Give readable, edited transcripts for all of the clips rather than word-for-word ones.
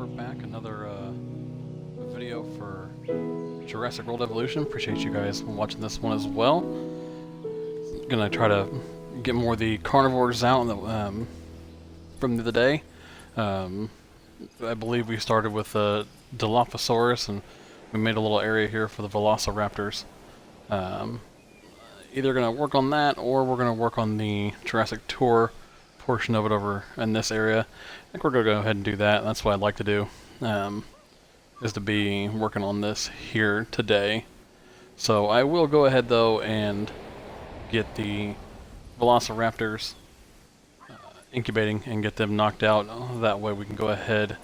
we're back. Another video for Jurassic World Evolution. Appreciate you guys watching this one as well. Gonna try to get more of the carnivores out from the other day. I believe we started with the Dilophosaurus, and we made a little area here for the Velociraptors. Either gonna work on that, or we're gonna work on the Jurassic Tour portion of it over in this area. I think we're going to go ahead and do that. That's what I'd like to do, is to be working on this here today. So I will go ahead though and get the Velociraptors incubating and get them knocked out. That way we can go ahead,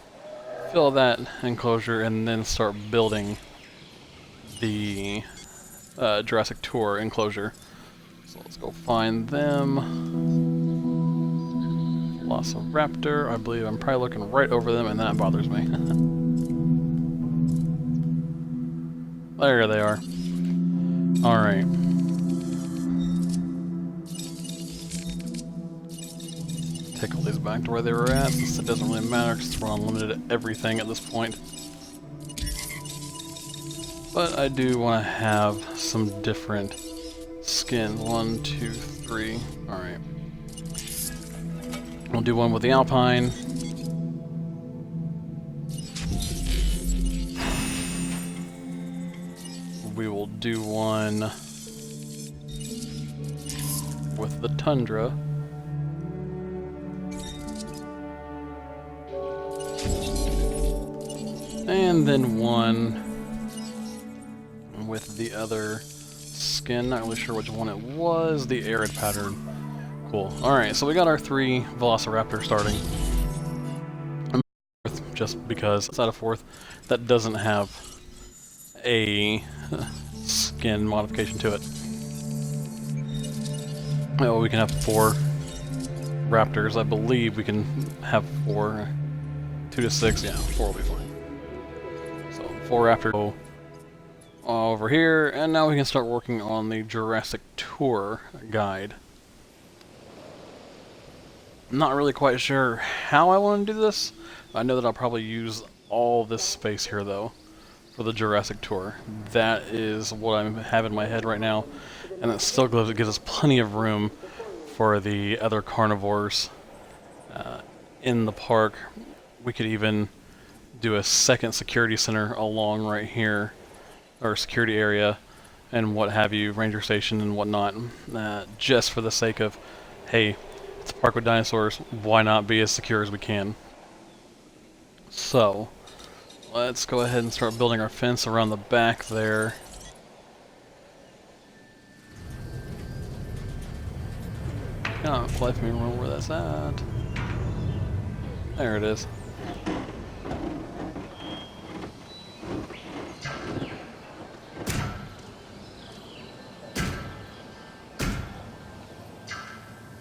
fill that enclosure, and then start building the Jurassic Tour enclosure. So let's go find them. Velociraptor, I believe I'm probably looking right over them, and that bothers me. There they are. Alright. Take all these back to where they were at, since it doesn't really matter because we're unlimited at everything at this point. But I do want to have some different skins. 1, 2, 3. Alright. We'll do one with the Alpine. We will do one with the Tundra. And then one with the other skin. Not really sure which one it was. The Arid pattern. Cool. Alright, so we got our 3 Velociraptors starting. Just because it's out of 4th. That doesn't have a skin modification to it. Oh, we can have 4 raptors. I believe we can have 4. 2 to 6, yeah, 4 will be fine. So 4 raptors go over here, and now we can start working on the Jurassic Tour guide. I'm not really quite sure how I want to do this. I know that I'll probably use all this space here, though, for the Jurassic Tour. That is what I have in my head right now, and it still gives us plenty of room for the other carnivores in the park. We could even do a second security center along right here, or security area, and what have you, ranger station and whatnot, just for the sake of, hey, it's a park with dinosaurs, why not be as secure as we can? So, let's go ahead and start building our fence around the back there. Cannot quite remember where that's at. There it is.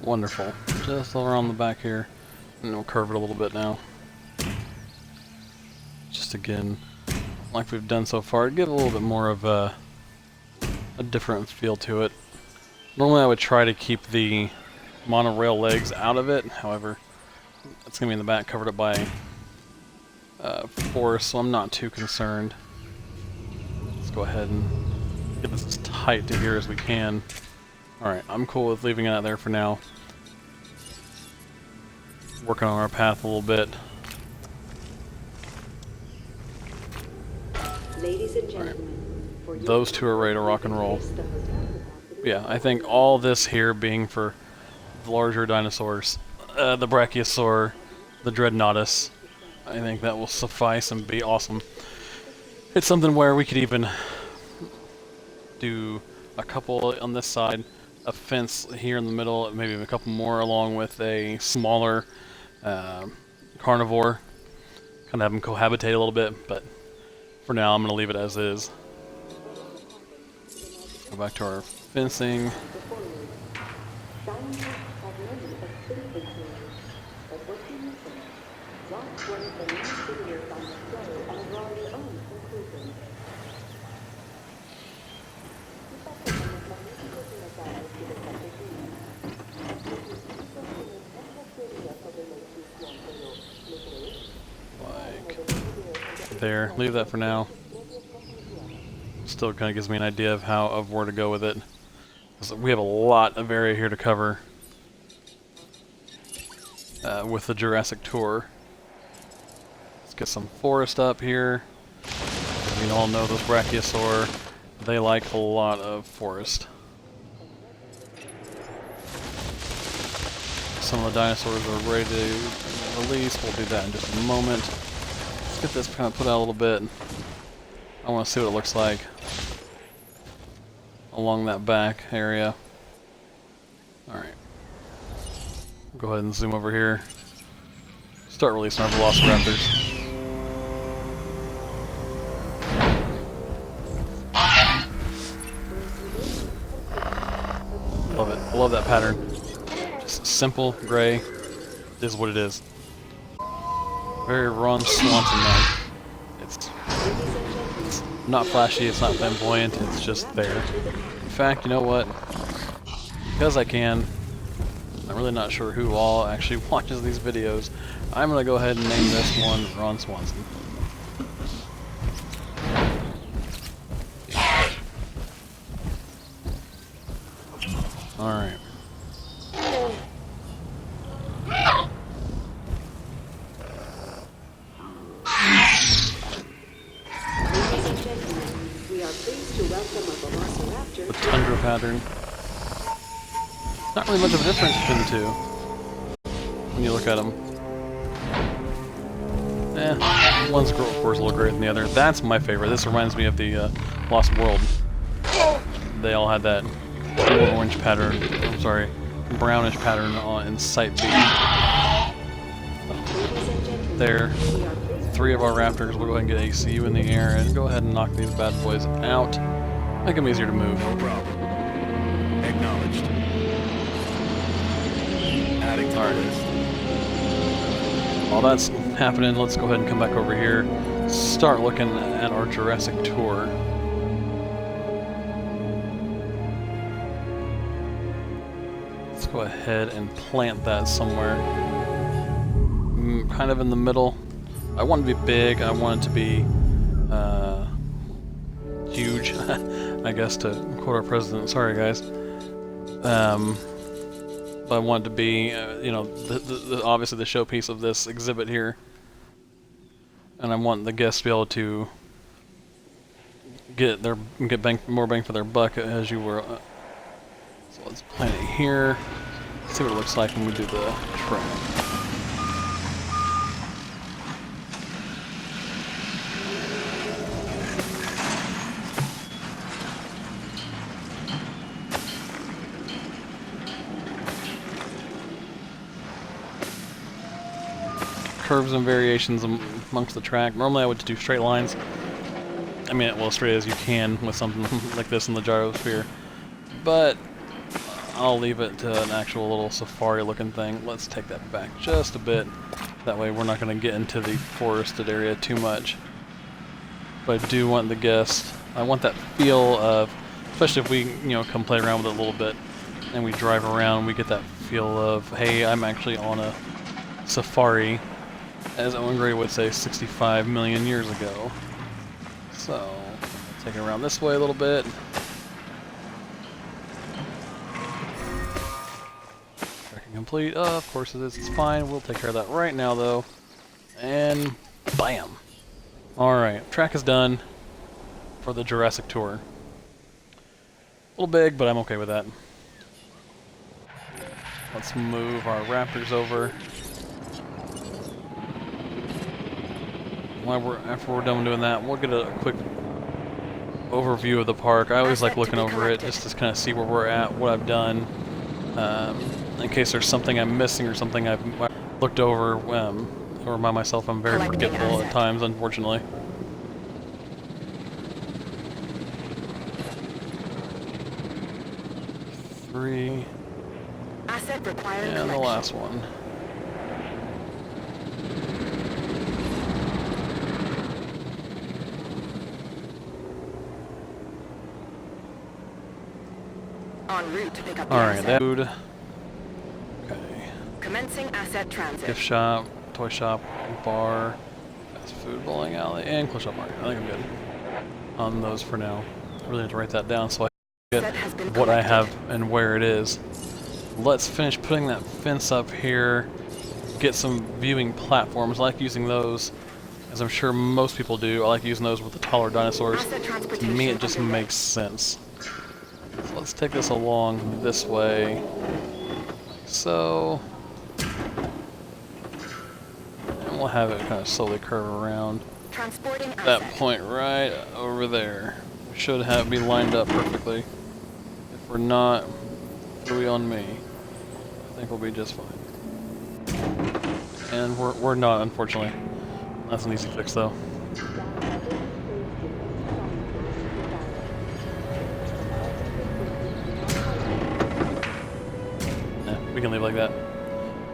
Wonderful. Just around the back here. And we'll curve it a little bit now. Just again, like we've done so far, to give a little bit more of a different feel to it. Normally I would try to keep the monorail legs out of it, however, it's going to be in the back, covered up by forest, so I'm not too concerned. Let's go ahead and get this as tight to here as we can. Alright, I'm cool with leaving it out there for now. Working on our path a little bit. Ladies and gentlemen, right. Those 2 are ready to rock and roll. Yeah, I think all this here being for the larger dinosaurs, the Brachiosaur, the Dreadnoughtus, I think that will suffice and be awesome. It's something where we could even do a couple on this side, a fence here in the middle, maybe a couple more along with a smaller carnivore. Kind of have them cohabitate a little bit, but for now I'm going to leave it as is. Go back to our fencing. Like there. Leave that for now. Still kind of gives me an idea of where to go with it. We have a lot of area here to cover with the Jurassic tour. Let's get some forest up here. You all know those Brachiosaur, they like a lot of forest. Some of the dinosaurs are ready to release. We'll do that in just a moment. Let's get this kind of put out a little bit. I want to see what it looks like along that back area. Alright. Go ahead and zoom over here. Start releasing our Velociraptors. Love it. I love that pattern. Just simple, gray, is what it is. Very Ron Swanson-like. It's not flashy, it's not flamboyant, it's just there. In fact, you know what? Because I can, I'm really not sure who all actually watches these videos. I'm going to go ahead and name this one Ron Swanson. Alright. The tundra pattern. Not really much of a difference between the two when you look at them. One's of course a little greater than the other. That's my favorite. This reminds me of the Lost World. They all had that orange pattern. I'm sorry, brownish pattern in Sight B. There. 3 of our raptors. We'll go ahead and get ACU in the air and go ahead and knock these bad boys out. Make them easier to move. No problem. Acknowledged. Adding to the list. While that's happening, let's go ahead and come back over here. Start looking at our Jurassic tour. Let's go ahead and plant that somewhere. Kind of in the middle. I want it to be big. I want it to be huge, I guess, to quote our president. Sorry, guys. But I want it to be, you know, obviously the showpiece of this exhibit here. And I want the guests to be able to get more bang for their buck as you were. So let's plant it here. See what it looks like when we do the track. Curves and variations amongst the track. Normally I would do straight lines. I mean, well, as straight as you can with something like this in the gyrosphere. But I'll leave it to an actual little safari looking thing. Let's take that back just a bit. That way we're not going to get into the forested area too much. But I do want the guests, I want that feel of, especially if we, you know, come play around with it a little bit and we drive around, we get that feel of, hey, I'm actually on a safari. As Owen Gray would say 65 million years ago. So, take it around this way a little bit. Tracking complete. Of course it is. It's fine. We'll take care of that right now, though. And bam! Alright, track is done for the Jurassic tour. A little big, but I'm okay with that. Let's move our raptors over. After we're done doing that, we'll get a quick overview of the park. I always like looking over it just to kind of see where we're at, what I've done, in case there's something I'm missing or something I've looked over. Or remind myself I'm very forgetful at times, unfortunately. Three. Asset requiring And the last one. En route to pick up the Alright, asset. that food. Okay. Commencing asset transit. Gift shop, toy shop, bar, It's food bowling alley and close shop market. I think I'm good on those for now. I really have to write that down so I get what I have and where it is. Let's finish putting that fence up here. Get some viewing platforms. I like using those, as I'm sure most people do. I like using those with the taller dinosaurs. To me, it just makes sense. So let's take this along this way. So, and we'll have it kind of slowly curve around. Transporting That asset. point right over there. We should have it be lined up perfectly. If we're not, three on me. I think we'll be just fine. And we're not, unfortunately. That's an easy fix, though. Yeah, we can leave like that.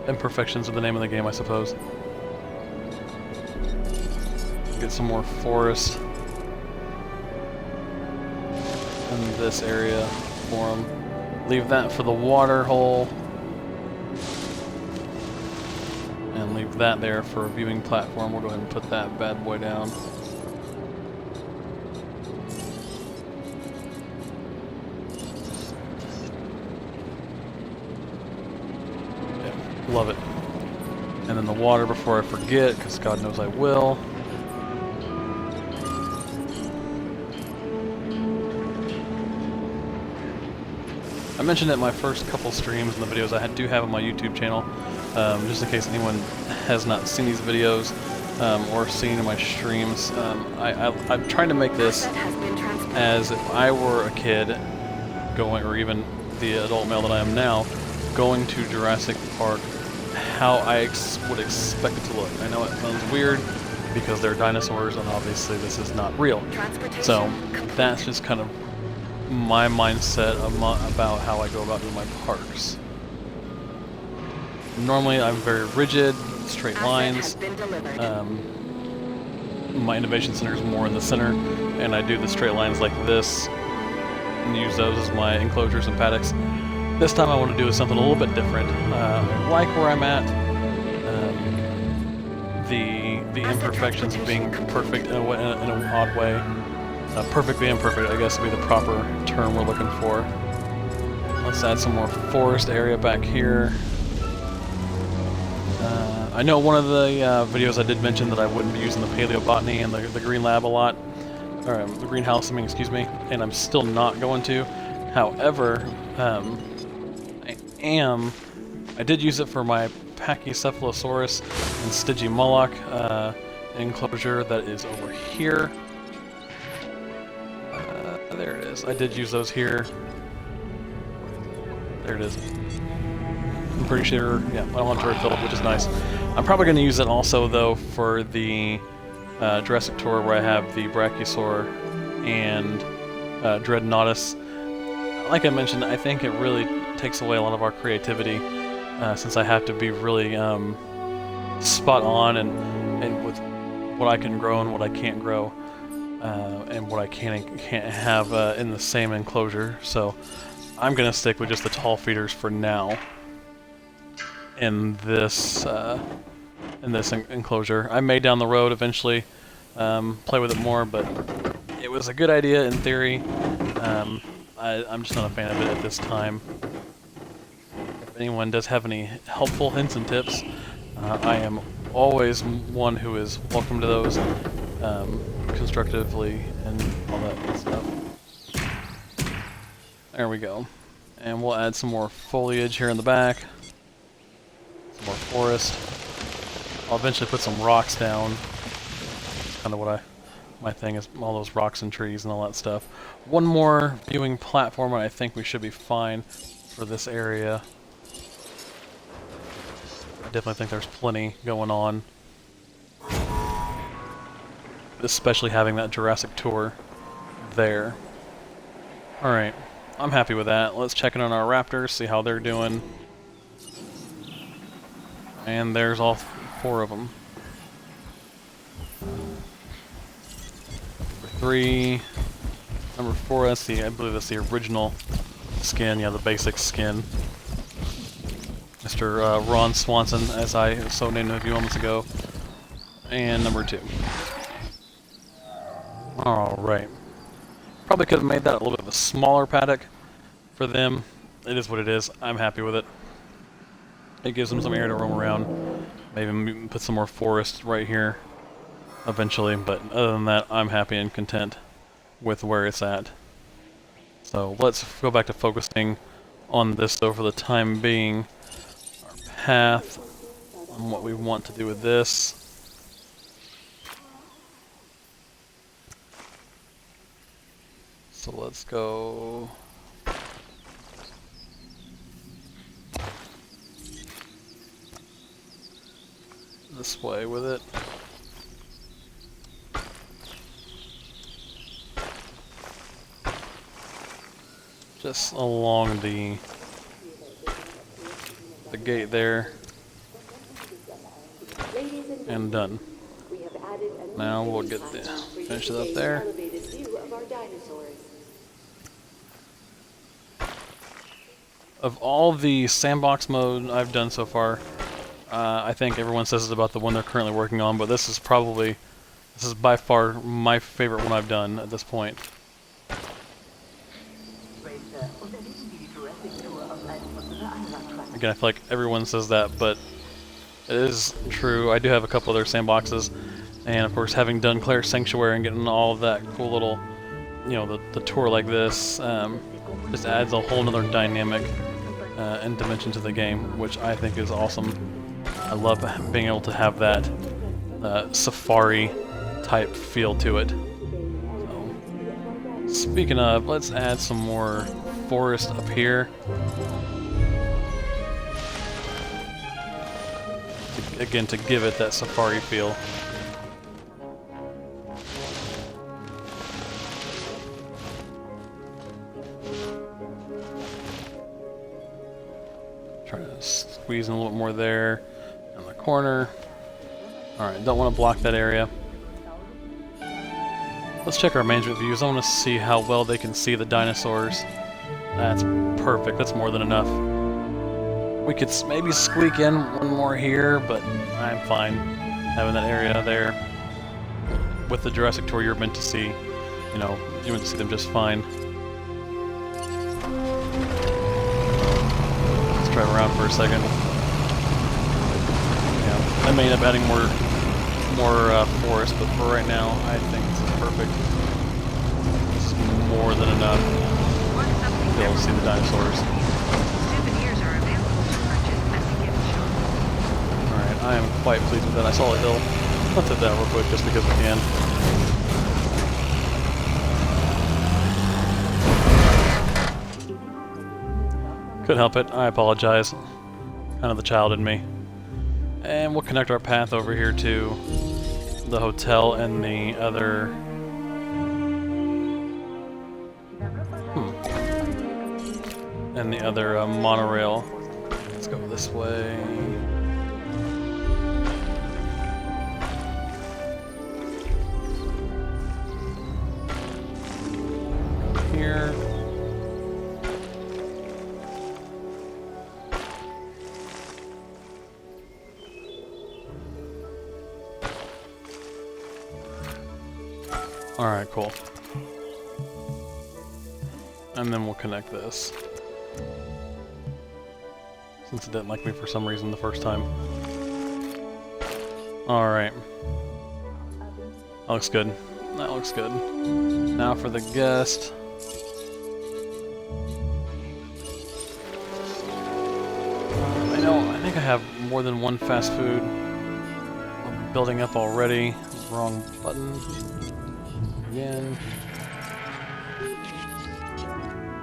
Imperfections are the name of the game, I suppose. Get some more forest in this area for them. Leave that for the water hole. And leave that there for a viewing platform. We'll go ahead and put that bad boy down. Yeah, love it. And then the water before I forget, because God knows I will. I mentioned it in my first couple streams and the videos I do have on my YouTube channel, just in case anyone has not seen these videos or seen my streams. I'm trying to make this as if I were a kid going, or even the adult male that I am now, going to Jurassic Park, how I would expect it to look. I know it sounds weird because they're dinosaurs and obviously this is not real. So that's just kind of my mindset about how I go about doing my parks. Normally I'm very rigid, straight lines. My innovation center is more in the center, and I do the straight lines like this and use those as my enclosures and paddocks. This time I want to do something a little bit different. I like where I'm at. The imperfections of being perfect in an odd way. Perfectly imperfect, I guess, would be the proper term we're looking for. Let's add some more forest area back here. I know one of the videos I did mention that I wouldn't be using the paleobotany and the green lab a lot, or the greenhouse, I mean, excuse me, and I'm still not going to. However, I did use it for my Pachycephalosaurus and Stygimoloch enclosure that is over here. There it is. I did use those here. There it is. I'm pretty sure, yeah, I don't want to refill it, which is nice. I'm probably going to use it also, though, for the Jurassic Tour where I have the Brachiosaur and Dreadnoughtus. Like I mentioned, I think it really takes away a lot of our creativity since I have to be really spot on and with what I can grow and what I can't grow. And what I can and can't have in the same enclosure. So I'm going to stick with just the tall feeders for now in this enclosure. I may down the road eventually play with it more, but it was a good idea in theory. I'm just not a fan of it at this time. If anyone does have any helpful hints and tips, I am always one who is welcome to those. Constructively and all that good stuff. There we go. And we'll add some more foliage here in the back. Some more forest. I'll eventually put some rocks down. That's kind of what my thing is, all those rocks and trees and all that stuff. One more viewing platform and I think we should be fine for this area. I definitely think there's plenty going on. Especially having that Jurassic Tour there. Alright, I'm happy with that. Let's check in on our raptors, see how they're doing. And there's all four of them. Number 3, number 4, I believe that's the original skin, yeah, the basic skin. Mr. Ron Swanson, as I so named him a few moments ago. and number 2. Alright. Probably could have made that a little bit of a smaller paddock for them. It is what it is. I'm happy with it. It gives them some area to roam around. Maybe put some more forest right here eventually, but other than that, I'm happy and content with where it's at. So let's go back to focusing on this though for the time being. Our path, and what we want to do with this. So let's go this way with it. Just along the gate there. And done. Now we'll get the finish it up there. Of all the sandbox mode I've done so far, I think everyone says it's about the one they're currently working on, but this is by far my favorite one I've done at this point. Again, I feel like everyone says that, but it is true. I do have a couple other sandboxes, and of course having done Claire's Sanctuary and getting all of that cool little, you know, the tour like this, just adds a whole nother dynamic and dimension to the game, which I think is awesome. I love being able to have that safari type feel to it. So, speaking of, let's add some more forest up here. Again, to give it that safari feel. Try to squeeze in a little bit more there in the corner. Alright, don't want to block that area. Let's check our management views. I want to see how well they can see the dinosaurs. That's perfect. That's more than enough. We could maybe squeak in one more here, but I'm fine having that area there. With the Jurassic Tour, you're meant to see, you know, you're meant to see them just fine. Let's drive around for a second. Yeah, I may end up adding more forest, but for right now, I think this is perfect. This is more than enough to be able to see the dinosaurs. I am quite pleased with that. I saw a hill. Let's hit that real quick just because we can. Couldn't help it. I apologize. Kind of the child in me. And we'll connect our path over here to the hotel and the other... and the other monorail. Let's go this way. Here. Alright, cool. And then we'll connect this. Since it didn't like me for some reason the first time. Alright. That looks good. That looks good. Now for the guest. I think I have more than one fast food. I'm building up already. Wrong button. Again.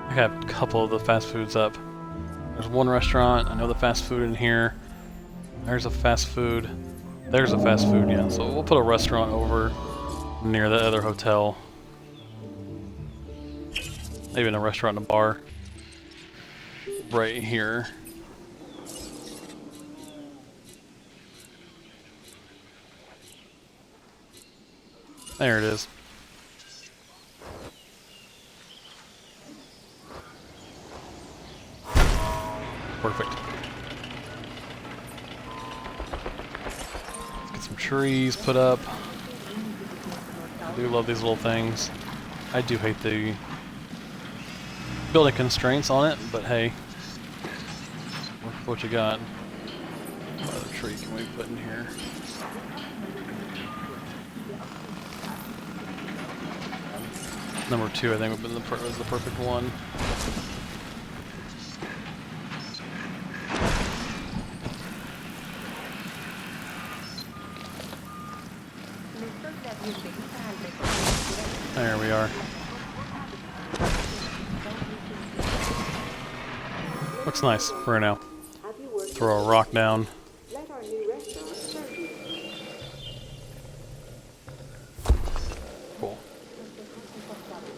I got a couple of the fast foods up. There's one restaurant. I know the fast food in here. There's a fast food. There's a fast food, yeah. So we'll put a restaurant over near the other hotel. Maybe in a restaurant and a bar. Right here. There it is. Perfect. Let's get some trees put up. I do love these little things. I do hate the building constraints on it, but hey, work with what you got. What other tree can we put in here? Number 2, I think, was the perfect one. There we are. Looks nice for now. Throw a rock down. Let our new restaurant serve you. Cool.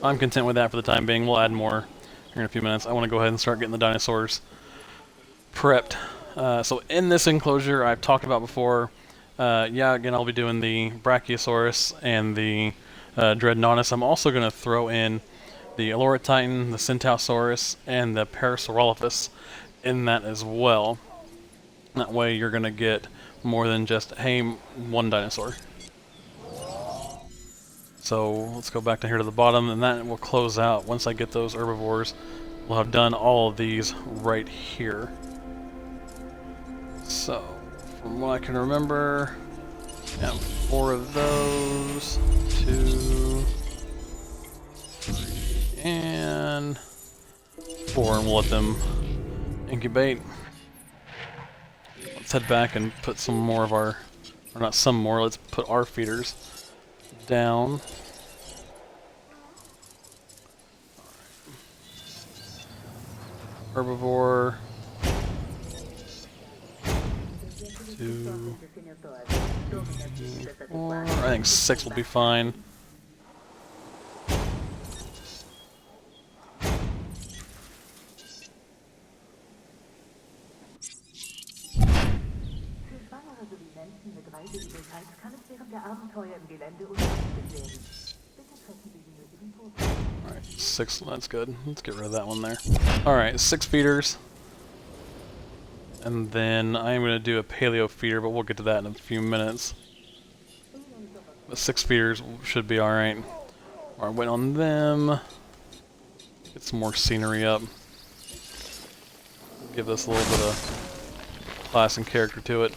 I'm content with that for the time being. We'll add more here in a few minutes. I want to go ahead and start getting the dinosaurs prepped. So in this enclosure I've talked about before, yeah, again, I'll be doing the Brachiosaurus and the Dreadnoughtus. I'm also going to throw in the Alorit Titan, the Centaurosaurus, and the Parasaurolophus in that as well. That way you're going to get more than just, hey, one dinosaur. So let's go back to here to the bottom, and that will close out. Once I get those herbivores, we'll have done all of these right here. So, from what I can remember, yeah, 4 of those, 2, 3, and 4, and we'll let them incubate. Let's head back and put some more of our, or not some more, let's put our feeders down. Herbivore. 2, 3, 4. I think 6 will be fine. Alright, 6, that's good. Let's get rid of that one there. Alright, 6 feeders. And then I'm going to do a paleo feeder, but we'll get to that in a few minutes. But 6 feeders should be alright. Alright, wait on them. Get some more scenery up. Give this a little bit of class and character to it.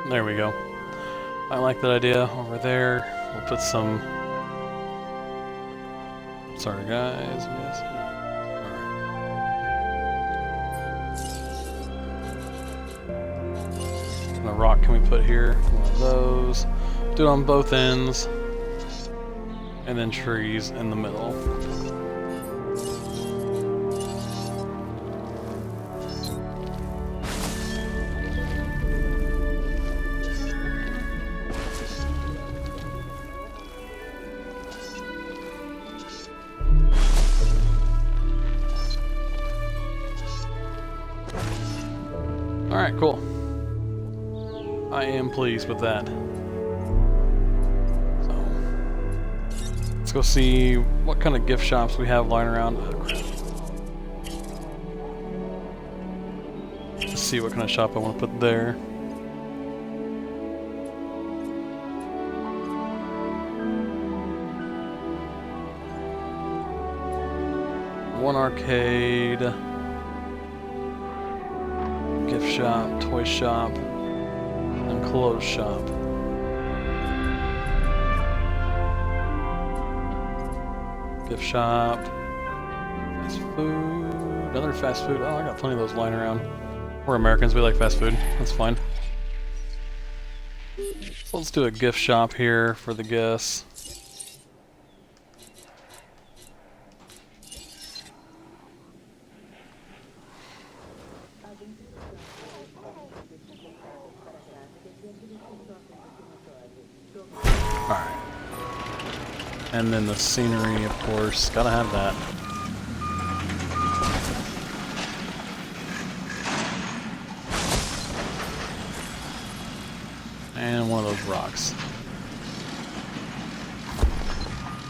There we go. I like that idea. Over there, we'll put some... Sorry guys. Yes. Alright. What kind of rock can we put here? One of those. Do it on both ends. And then trees in the middle. Alright, cool. I am pleased with that. So, let's go see what kind of gift shops we have lying around. Oh, crap. Let's see what kind of shop I want to put there. One arcade. Gift shop, toy shop, and clothes shop. Gift shop, fast food, another fast food. Oh, I got plenty of those lying around. We're Americans, we like fast food. That's fine. So let's do a gift shop here for the guests. Alright. And then the scenery, of course. Gotta have that. And one of those rocks.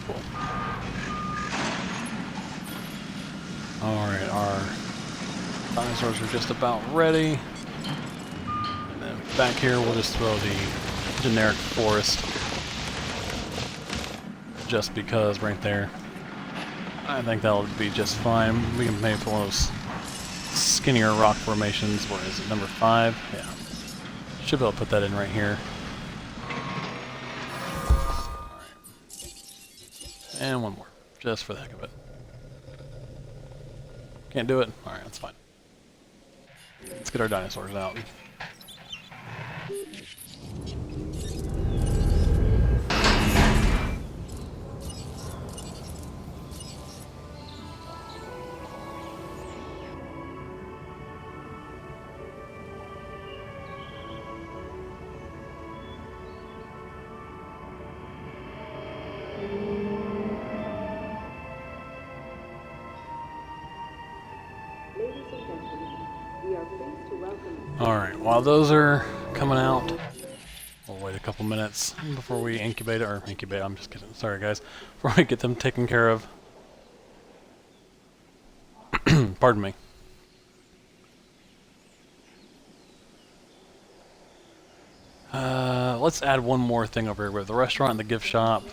Cool. Alright, our dinosaurs are just about ready. And then back here we'll just throw the generic forest. Just because right there. I think that'll be just fine. We can maybe put one of those skinnier rock formations. What is it, number 5? Yeah. Should be able to put that in right here. Alright. And one more, just for the heck of it. Can't do it? Alright, that's fine. Let's get our dinosaurs out. Ladies and gentlemen, we are pleased to welcome. Alright, while those are coming out, we'll wait a couple minutes before we incubate it, or incubate, I'm just kidding, sorry guys, before we get them taken care of. Pardon me. Let's add one more thing over here with the restaurant and the gift shop.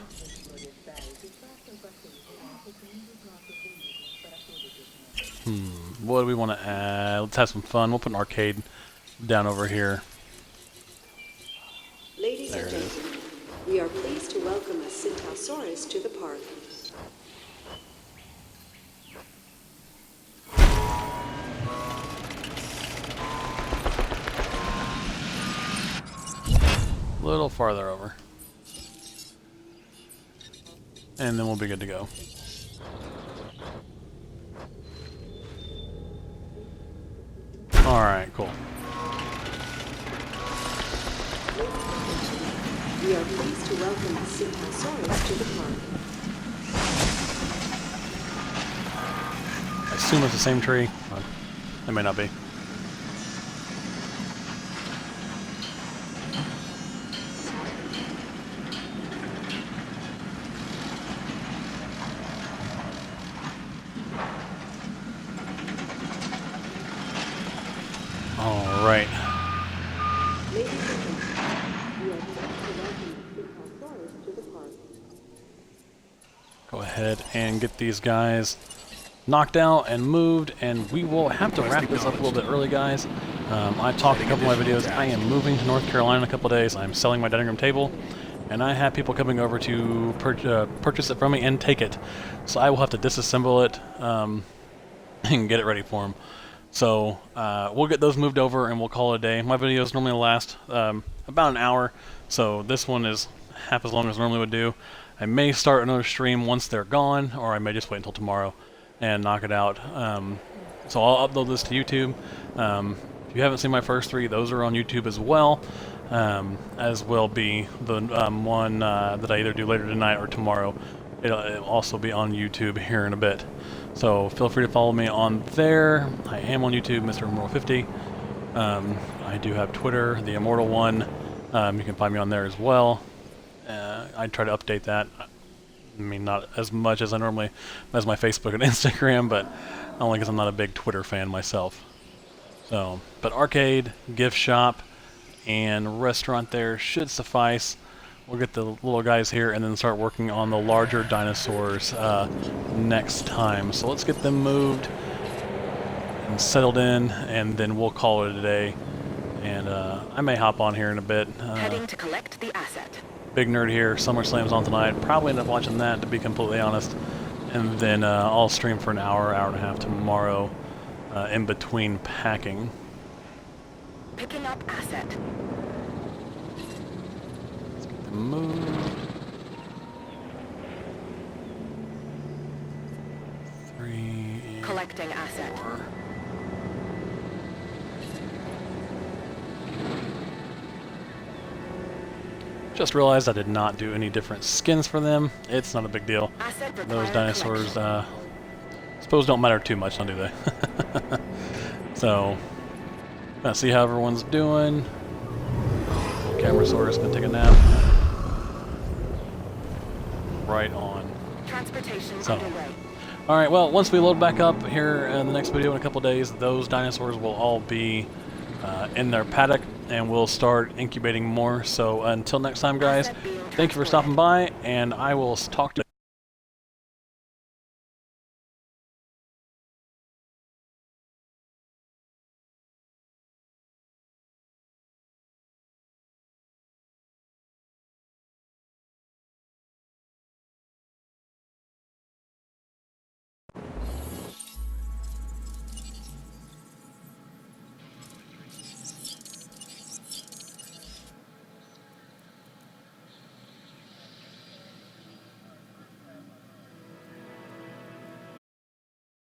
What do we want to add? Let's have some fun. We'll put an arcade down over here. Ladies There and it is. gentlemen, we are pleased to welcome a Centausaurus to the park. A little farther over. And then we'll be good to go. Alright, cool. We are pleased to welcome a Centausaurus to the park. I assume it's the same tree, but it may not be. Alright. Ladies and gentlemen, we are pleased to welcome a Centausaurus to the park. Go ahead and get these guys knocked out and moved, and we will have to wrap this up a little bit early, guys. I talked in a couple of my videos. I am moving to North Carolina in a couple of days. I'm selling my dining room table, and I have people coming over to purchase it from me and take it. So I will have to disassemble it and get it ready for them. So we'll get those moved over and we'll call it a day. My videos normally last about an hour, so this one is half as long as I normally would do. I may start another stream once they're gone, or I may just wait until tomorrow and knock it out. So I'll upload this to YouTube. If you haven't seen my first 3, those are on YouTube as well, as will be the one that I either do later tonight or tomorrow. It'll also be on YouTube here in a bit. So feel free to follow me on there. I am on YouTube, Mr. Immortal 50. I do have Twitter, the Immortal one. You can find me on there as well. I try to update that. I mean, not as much as I normally as my Facebook and Instagram, but only because I'm not a big Twitter fan myself. So, but arcade, gift shop, and restaurant there should suffice. We'll get the little guys here and then start working on the larger dinosaurs next time. So let's get them moved and settled in, and then we'll call it a day. And I may hop on here in a bit. Heading to collect the asset. Big nerd here. SummerSlam's on tonight. Probably end up watching that, to be completely honest. And then I'll stream for an hour, hour and a half tomorrow in between packing. Picking up asset. Move. 3 and Collecting asset. 4. Just realized I did not do any different skins for them. It's not a big deal. Asset Those required dinosaurs, collection. suppose don't matter too much, now do they? So, let's see how everyone's doing. Camerasaurus can take a nap. Right on. Transportation So. underway. Alright, well, once we load back up here in the next video in a couple days, those dinosaurs will all be in their paddock, and we'll start incubating more. So until next time, guys, thank you for stopping by, and I will talk to you.